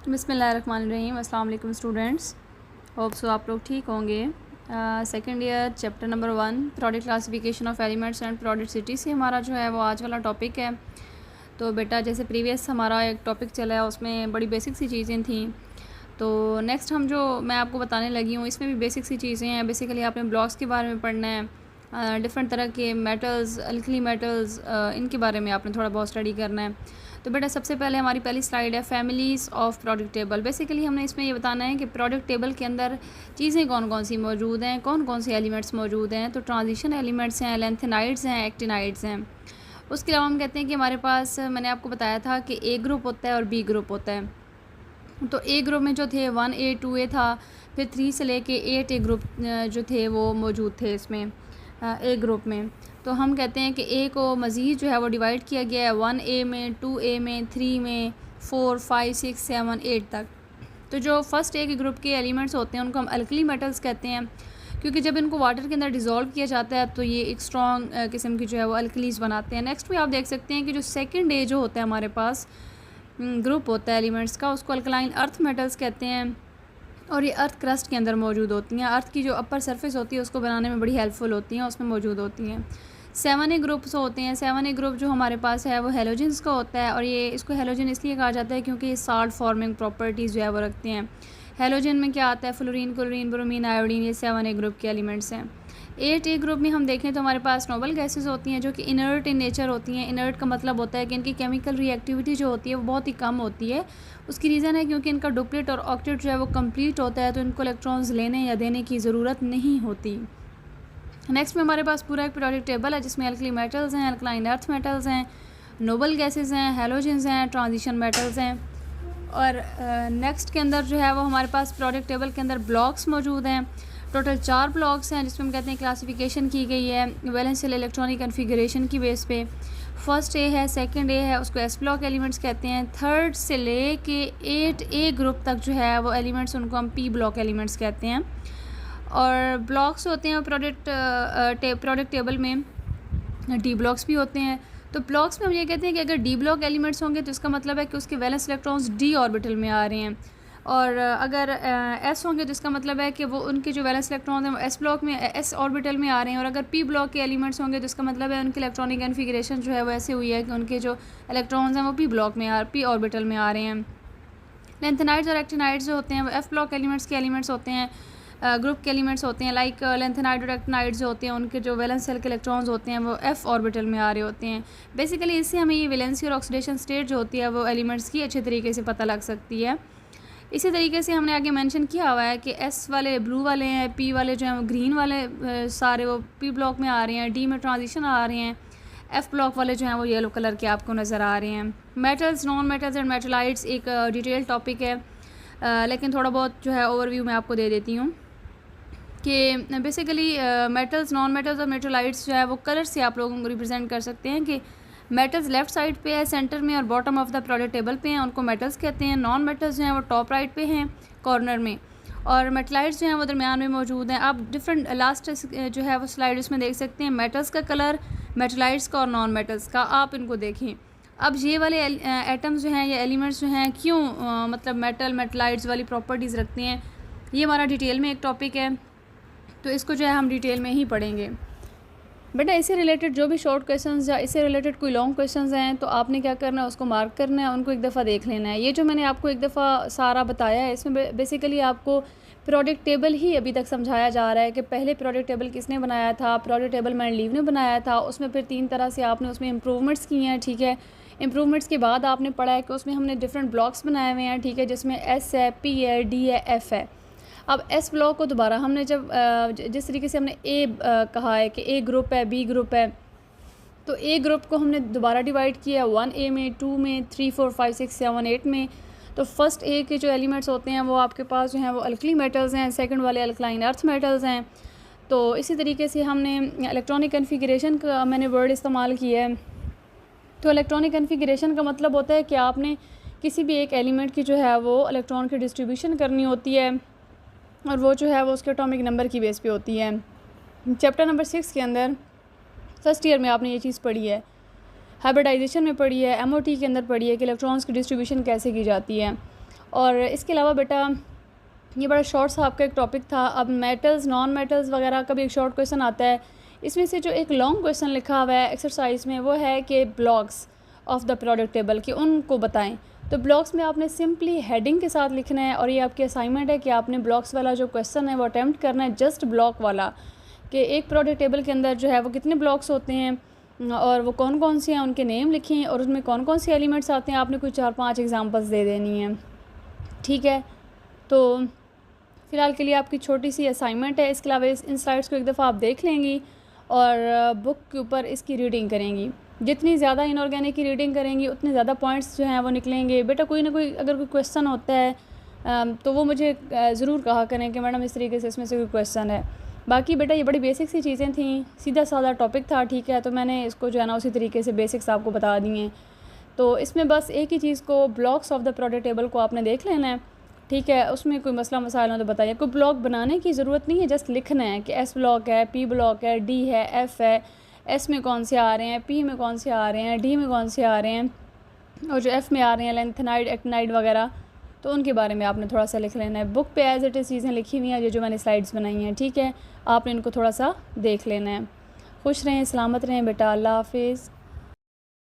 बिस्मिल्लाहिर्रहमानिर्रहीम। अस्सलाम वालेकुम स्टूडेंट्स, होप सो आप लोग ठीक होंगे। Second year chapter number 1 product classification of elements and product city से हमारा जो है वो आज वाला टॉपिक है। तो बेटा जैसे प्रीवियस हमारा एक टॉपिक चला है उसमें बड़ी बेसिक सी चीज़ें थी, तो नेक्स्ट हम जो मैं आपको बताने लगी हूँ इसमें भी बेसिक सी चीज़ें हैं। बेसिकली आपने ब्लॉक्स के बारे में पढ़ना है, डिफरेंट तरह के मेटल्स, अल्कली मेटल्स, इनके बारे में आपने थोड़ा बहुत स्टडी करना है। तो बेटा सबसे पहले हमारी पहली स्लाइड है families of product table. Basically हमने इसमें ये बताना है कि प्रोडक्ट टेबल के अंदर चीज़ें कौन कौन सी मौजूद हैं, कौन कौन से एलिमेंट्स मौजूद हैं। तो ट्रांजिशन एलिमेंट्स हैं, लेंथेनाइड्स हैं, एक्टिनाइड्स हैं। उसके अलावा हम कहते हैं कि हमारे पास, मैंने आपको बताया था कि ए ग्रुप होता है और बी ग्रुप होता है। तो ए ग्रुप में जो थे 1A 2A था, फिर 3 से लेके 8A ग्रुप जो थे वो मौजूद थे इसमें ए ग्रुप में। तो हम कहते हैं कि ए को मज़ीद जो है वो डिवाइड किया गया है 1A में, 2A में, 3 में, 4, 5, 6, 7, 8 तक। तो जो फर्स्ट ए के ग्रुप के एलिमेंट्स होते हैं उनको हम अल्कली मेटल्स कहते हैं, क्योंकि जब इनको वाटर के अंदर डिज़ोल्व किया जाता है तो ये एक स्ट्रॉन्ग किस्म की जो है वो अल्कलीज बनाते हैं। नेक्स्ट में आप देख सकते हैं कि जो सेकेंड ए जो होता है हमारे पास ग्रुप होता है एलिमेंट्स का, उसको अल्कलाइन अर्थ मेटल्स कहते हैं, और ये अर्थ क्रस्ट के अंदर मौजूद होती हैं। अर्थ की जो अपर सरफेस होती है उसको बनाने में बड़ी हेल्पफुल होती हैं, उसमें मौजूद होती हैं। 7A ग्रुप्स होते हैं। 7A ग्रुप जो हमारे पास है वो हेलोजेंस का होता है, और ये इसको हेलोजन इसलिए कहा जाता है क्योंकि ये साल्ट फॉर्मिंग प्रॉपर्टीज़ जो है वो रखते हैं। हेलोजन में क्या आता है, फ्लोरीन, क्लोरीन, ब्रोमीन, आयोडीन, ये 7A ग्रुप के एलिमेंट्स हैं। 8A ग्रुप में हम देखें तो हमारे पास नोबल गैसेस होती हैं जो कि इनर्ट इन नेचर होती हैं। इनर्ट का मतलब होता है कि इनकी केमिकल रिएक्टिविटी जो होती है वो बहुत ही कम होती है। उसकी रीज़न है क्योंकि इनका डुप्लेट और ऑक्टेट जो है वो कंप्लीट होता है, तो इनको इलेक्ट्रॉन्स लेने या देने की ज़रूरत नहीं होती। नेक्स्ट में हमारे पास पूरा एक पीरियोडिक टेबल है जिसमें अल्कली मेटल्स हैं, अल्कलाइन अर्थ मेटल्स हैं, नोबल गैसेस हैं, हेलोजेंस हैं, ट्रांजिशन मेटल्स हैं। और नेक्स्ट के अंदर जो है वो हमारे पास पीरियोडिक टेबल के अंदर ब्लॉक्स मौजूद हैं। टोटल 4 ब्लॉक्स हैं जिसमें हम कहते हैं क्लासिफिकेशन की गई है वैलेंशियल इलेक्ट्रॉनिक कन्फिगरेशन की बेस पे। फर्स्ट ए है, सेकंड ए है, उसको एस ब्लॉक एलिमेंट्स कहते हैं। थर्ड से ले के 8A ग्रुप तक जो है वो एलिमेंट्स, उनको हम पी ब्लॉक एलिमेंट्स कहते हैं। और ब्लॉक्स होते हैं प्रोडक्ट टेबल में डी ब्लॉक्स भी होते हैं। तो ब्लॉक्स में हम ये कहते हैं कि अगर डी ब्लॉक एलिमेंट्स होंगे तो इसका मतलब है कि उसके वैलेंस इलेक्ट्रॉन्स डी ऑर्बिटल में आ रहे हैं, और अगर एस होंगे तो इसका मतलब है कि वो उनके जो वैलेंस इलेक्ट्रॉन हैं वो एस ब्लॉक में, एस ऑर्बिटल में आ रहे हैं। और अगर पी ब्लॉक के एलिमेंट्स होंगे तो इसका मतलब है उनकी इलेक्ट्रॉनिक कन्फिगरेशन जो है वो ऐसे हुई है कि उनके जो इलेक्ट्रॉन्स हैं वो पी ब्लॉक में, पी ऑर्बिटल में आ रहे हैं। लेंथेनाइड्स और एक्टिनाइड्स जो होते हैं वो एफ ब्लॉक एलिमेंट्स के एलिमेंट्स होते हैं, ग्रुप के एलिमेंट्स होते हैं। लाइक लेंथेनाइड और एक्टिनाइड्स जो होते हैं उनके जो वैलेंस सेल के इलेक्ट्रॉन्स होते हैं वो एफ ऑर्बिटल में आ रहे होते हैं। बेसिकली इससे हमें ये वैलेंसी और ऑक्सीडेशन स्टेट जो होती है वो एलिमेंट्स की अच्छे तरीके से पता लग सकती है। इसी तरीके से हमने आगे मेंशन किया हुआ है कि एस वाले ब्लू वाले हैं, पी वाले जो हैं वो ग्रीन वाले सारे वो पी ब्लॉक में आ रहे हैं, डी में ट्रांजिशन आ रहे हैं, एफ ब्लॉक वाले जो हैं वो येलो कलर के आपको नज़र आ रहे हैं। मेटल्स, नॉन मेटल्स एंड मेटलाइट्स एक डिटेल टॉपिक है, लेकिन थोड़ा बहुत जो है ओवरव्यू मैं आपको दे देती हूँ कि बेसिकली मेटल्स, नॉन मेटल्स और मेटलाइट्स जो है वो कलर से आप लोगों को रिप्रेजेंट कर सकते हैं कि मेटल्स लेफ़्ट साइड पे है, सेंटर में और bottom of the product table पे हैं, उनको मेटल्स कहते हैं। नॉन मेटल्स जो हैं वो टॉप राइट पे हैं कॉर्नर में, और मेटलाइट्स जो हैं वो दरमियान में मौजूद हैं। आप डिफरेंट लास्ट जो है वो स्लाइड उसमें देख सकते हैं मेटल्स का कलर, मेटलाइट्स का और नॉन मेटल्स का, आप इनको देखें। अब ये वाले एटम्स जो हैं या एलिमेंट्स जो हैं क्यों मतलब मेटल, मेटलाइट्स वाली प्रॉपर्टीज़ रखते हैं, ये हमारा डिटेल में एक टॉपिक है, तो इसको जो है हम डिटेल में ही पढ़ेंगे। बेटा इससे रिलेटेड जो भी शॉर्ट क्वेश्चंस या इससे रिलेटेड कोई लॉन्ग क्वेश्चंस हैं तो आपने क्या करना है, उसको मार्क करना है, उनको एक दफ़ा देख लेना है। ये जो मैंने आपको एक दफ़ा सारा बताया है इसमें बेसिकली आपको प्रोडक्ट टेबल ही अभी तक समझाया जा रहा है कि पहले प्रोडक्ट टेबल किसने बनाया था। प्रोडक्ट टेबल मैंडलीव ने बनाया था, उसमें फिर 3 तरह से आपने उसमें इम्प्रूवमेंट्स किए हैं, ठीक है। इम्प्रूवमेंट्स के बाद आपने पढ़ा है कि उसमें हमने डिफरेंट ब्लॉक्स बनाए हुए हैं, ठीक है, जिसमें एस है, पी है, डी है, एफ है। अब एस ब्लॉक को दोबारा हमने जब जिस तरीके से हमने ए कहा है कि ए ग्रुप है, बी ग्रुप है, तो ए ग्रुप को हमने दोबारा डिवाइड किया 1A में, 2 में, 3, 4, 5, 6, 7, 8 में। तो फर्स्ट ए के जो एलिमेंट्स होते हैं वो आपके पास जो हैं वो अल्कली मेटल्स हैं, सेकंड वाले अल्कलाइन अर्थ मेटल्स हैं। तो इसी तरीके से हमने इलेक्ट्रॉनिक कन्फिगरेशन का मैंने वर्ड इस्तेमाल किया है। तो इलेक्ट्रॉनिक कन्फिगरेशन का मतलब होता है कि आपने किसी भी एक एलिमेंट की जो है वो इलेक्ट्रॉन की डिस्ट्रीब्यूशन करनी होती है, और वो जो है वो उसके एटॉमिक नंबर की बेस पे होती है। चैप्टर नंबर 6 के अंदर फर्स्ट ईयर में आपने ये चीज़ पढ़ी है, हाइब्रिडाइजेशन में पढ़ी है, MOT के अंदर पढ़ी है कि इलेक्ट्रॉन्स की डिस्ट्रीब्यूशन कैसे की जाती है। और इसके अलावा बेटा ये बड़ा शॉर्ट सा आपका एक टॉपिक था। अब मेटल्स नॉन मेटल्स वगैरह का भी एक शॉर्ट क्वेश्चन आता है। इसमें से जो एक लॉन्ग क्वेश्चन लिखा हुआ है एक्सरसाइज में वो है कि blocks of the product table कि उनको बताएं। तो ब्लॉक्स में आपने सिंपली हेडिंग के साथ लिखना है और ये आपकी असाइनमेंट है कि आपने ब्लॉक्स वाला जो क्वेश्चन है वो अटैम्प्ट करना है, जस्ट ब्लॉक वाला, कि एक प्रोडक्ट टेबल के अंदर जो है वो कितने ब्लॉक्स होते हैं और वो कौन कौन से हैं, उनके नेम लिखें और उसमें कौन कौन से एलिमेंट्स आते हैं। आपने कोई 4-5 एग्जांपल्स दे देनी है, ठीक है। तो फ़िलहाल के लिए आपकी छोटी सी असाइनमेंट है। इसके अलावा इन स्लाइड्स को एक दफ़ा आप देख लेंगी और बुक के ऊपर इसकी रीडिंग करेंगी। जितनी ज़्यादा इनऑर्गेनिक की रीडिंग करेंगी उतने ज़्यादा पॉइंट्स जो हैं वो निकलेंगे। बेटा कोई ना कोई अगर कोई क्वेश्चन होता है तो वो मुझे ज़रूर कहा करें कि मैडम इस तरीके से इसमें से कोई क्वेश्चन है। बाकी बेटा ये बड़ी बेसिक सी चीज़ें थी, सीधा साधा टॉपिक था, ठीक है। तो मैंने इसको जो है ना उसी तरीके से बेसिक्स आपको बता दी हैं। तो इसमें बस एक ही चीज़ को, blocks of the product table को आपने देख लेना है, ठीक है। उसमें कोई मसला मसाइल हो तो बताइए। कोई ब्लॉक बनाने की ज़रूरत नहीं है, जस्ट लिखना है कि एस ब्लॉक है, पी ब्लॉक है, डी है, एफ़ है, एस में कौन से आ रहे हैं, पी में कौन से आ रहे हैं, डी में कौन से आ रहे हैं और जो एफ़ में आ रहे हैं लेंथेनाइड, एक्टिनाइड वगैरह, तो उनके बारे में आपने थोड़ा सा लिख लेना है। बुक पे एज इट इज़ चीज़ें लिखी हुई हैं जो मैंने स्लाइड्स बनाई हैं, ठीक है। आपने इनको थोड़ा सा देख लेना है। खुश रहें, सलामत रहें बेटा, अल्लाह हाफिज़।